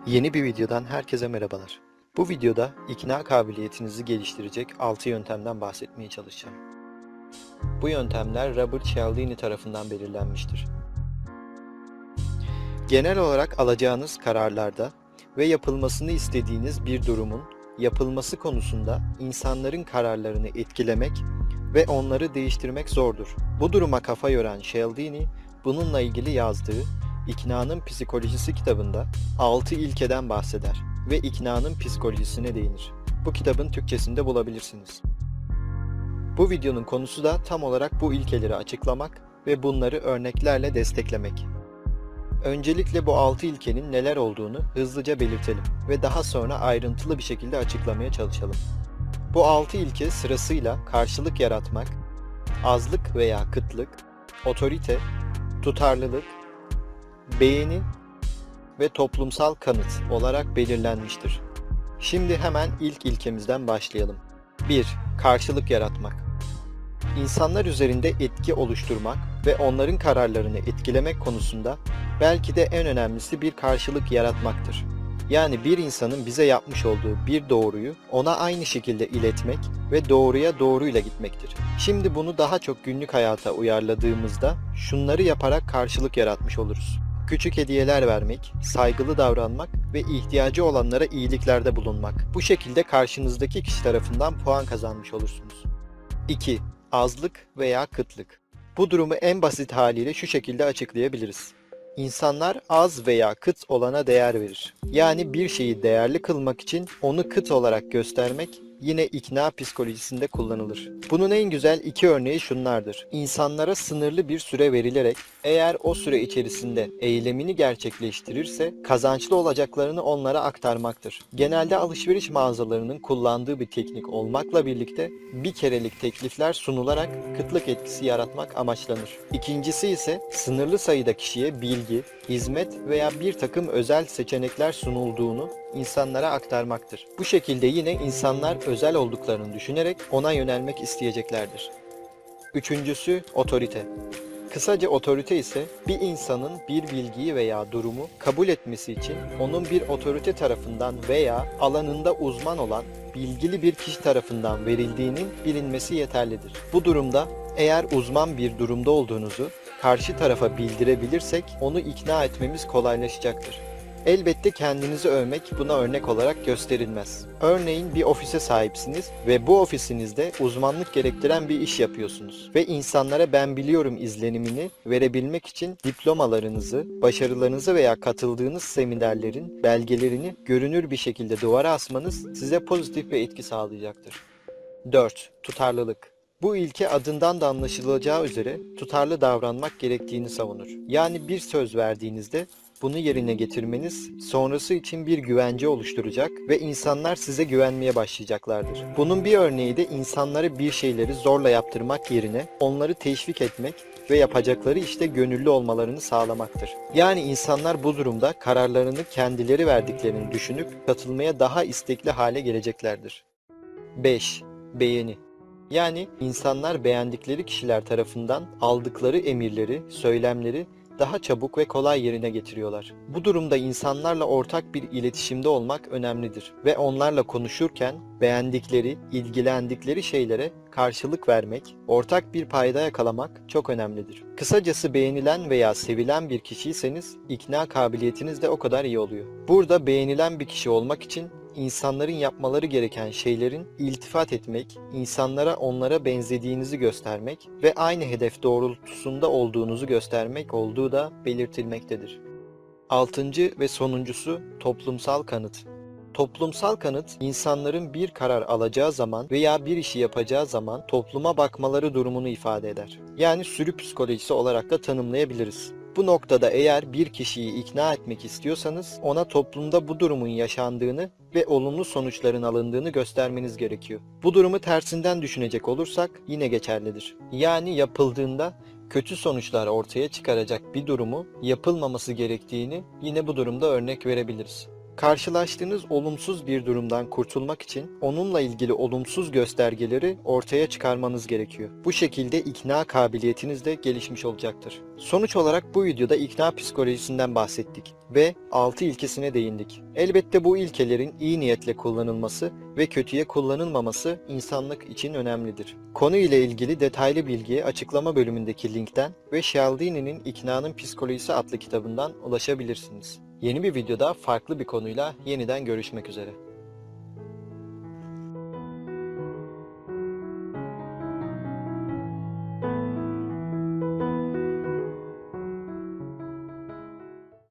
Yeni bir videodan herkese merhabalar. Bu videoda ikna kabiliyetinizi geliştirecek 6 yöntemden bahsetmeye çalışacağım. Bu yöntemler Robert Cialdini tarafından belirlenmiştir. Genel olarak alacağınız kararlarda ve yapılmasını istediğiniz bir durumun yapılması konusunda insanların kararlarını etkilemek ve onları değiştirmek zordur. Bu duruma kafa yoran Cialdini, bununla ilgili yazdığı İknanın Psikolojisi kitabında 6 ilkeden bahseder ve iknanın psikolojisine değinir. Bu kitabın Türkçesinde bulabilirsiniz. Bu videonun konusu da tam olarak bu ilkeleri açıklamak ve bunları örneklerle desteklemek. Öncelikle bu 6 ilkenin neler olduğunu hızlıca belirtelim ve daha sonra ayrıntılı bir şekilde açıklamaya çalışalım. Bu 6 ilke sırasıyla karşılık yaratmak, azlık veya kıtlık, otorite, tutarlılık, beğeni ve toplumsal kanıt olarak belirlenmiştir. Şimdi hemen ilk ilkemizden başlayalım. 1. Karşılık yaratmak. İnsanlar üzerinde etki oluşturmak ve onların kararlarını etkilemek konusunda belki de en önemlisi bir karşılık yaratmaktır. Yani bir insanın bize yapmış olduğu bir doğruyu ona aynı şekilde iletmek ve doğruya doğruyla gitmektir. Şimdi bunu daha çok günlük hayata uyarladığımızda şunları yaparak karşılık yaratmış oluruz. Küçük hediyeler vermek, saygılı davranmak ve ihtiyacı olanlara iyiliklerde bulunmak. Bu şekilde karşınızdaki kişi tarafından puan kazanmış olursunuz. 2. Azlık veya kıtlık. Bu durumu en basit haliyle şu şekilde açıklayabiliriz. İnsanlar az veya kıt olana değer verir. Yani bir şeyi değerli kılmak için onu kıt olarak göstermek yine ikna psikolojisinde kullanılır. Bunun en güzel iki örneği şunlardır. İnsanlara sınırlı bir süre verilerek eğer o süre içerisinde eylemini gerçekleştirirse kazançlı olacaklarını onlara aktarmaktır. Genelde alışveriş mağazalarının kullandığı bir teknik olmakla birlikte bir kerelik teklifler sunularak kıtlık etkisi yaratmak amaçlanır. İkincisi ise sınırlı sayıda kişiye bilgi, hizmet veya bir takım özel seçenekler sunulduğunu insanlara aktarmaktır. Bu şekilde yine insanlar özel olduklarını düşünerek ona yönelmek isteyeceklerdir. Üçüncüsü otorite. Kısaca otorite ise bir insanın bir bilgiyi veya durumu kabul etmesi için onun bir otorite tarafından veya alanında uzman olan bilgili bir kişi tarafından verildiğinin bilinmesi yeterlidir. Bu durumda eğer uzman bir durumda olduğunuzu karşı tarafa bildirebilirsek onu ikna etmemiz kolaylaşacaktır. Elbette kendinizi övmek buna örnek olarak gösterilmez. Örneğin bir ofise sahipsiniz ve bu ofisinizde uzmanlık gerektiren bir iş yapıyorsunuz ve insanlara ben biliyorum izlenimini verebilmek için diplomalarınızı, başarılarınızı veya katıldığınız seminerlerin belgelerini görünür bir şekilde duvara asmanız size pozitif bir etki sağlayacaktır. 4. Tutarlılık. Bu ilke adından da anlaşılacağı üzere tutarlı davranmak gerektiğini savunur. Yani bir söz verdiğinizde bunu yerine getirmeniz sonrası için bir güvence oluşturacak ve insanlar size güvenmeye başlayacaklardır. Bunun bir örneği de insanlara bir şeyleri zorla yaptırmak yerine onları teşvik etmek ve yapacakları işte gönüllü olmalarını sağlamaktır. Yani insanlar bu durumda kararlarını kendileri verdiklerini düşünüp katılmaya daha istekli hale geleceklerdir. 5. Beğeni. Yani insanlar beğendikleri kişiler tarafından aldıkları emirleri, söylemleri daha çabuk ve kolay yerine getiriyorlar. Bu durumda insanlarla ortak bir iletişimde olmak önemlidir ve onlarla konuşurken beğendikleri, ilgilendikleri şeylere karşılık vermek, ortak bir payda yakalamak çok önemlidir. Kısacası beğenilen veya sevilen bir kişiyseniz ikna kabiliyetiniz de o kadar iyi oluyor. Burada beğenilen bir kişi olmak için İnsanların yapmaları gereken şeylerin iltifat etmek, insanlara onlara benzediğinizi göstermek ve aynı hedef doğrultusunda olduğunuzu göstermek olduğu da belirtilmektedir. Altıncı ve sonuncusu toplumsal kanıt. Toplumsal kanıt, insanların bir karar alacağı zaman veya bir işi yapacağı zaman topluma bakmaları durumunu ifade eder. Yani sürü psikolojisi olarak da tanımlayabiliriz. Bu noktada eğer bir kişiyi ikna etmek istiyorsanız ona toplumda bu durumun yaşandığını ve olumlu sonuçların alındığını göstermeniz gerekiyor. Bu durumu tersinden düşünecek olursak yine geçerlidir. Yani yapıldığında kötü sonuçlar ortaya çıkaracak bir durumu yapılmaması gerektiğini yine bu durumda örnek verebiliriz. Karşılaştığınız olumsuz bir durumdan kurtulmak için onunla ilgili olumsuz göstergeleri ortaya çıkarmanız gerekiyor. Bu şekilde ikna kabiliyetiniz de gelişmiş olacaktır. Sonuç olarak bu videoda ikna psikolojisinden bahsettik ve 6 ilkesine değindik. Elbette bu ilkelerin iyi niyetle kullanılması ve kötüye kullanılmaması insanlık için önemlidir. Konu ile ilgili detaylı bilgiye açıklama bölümündeki linkten ve Cialdini'nin İknanın Psikolojisi adlı kitabından ulaşabilirsiniz. Yeni bir videoda farklı bir konuyla yeniden görüşmek üzere.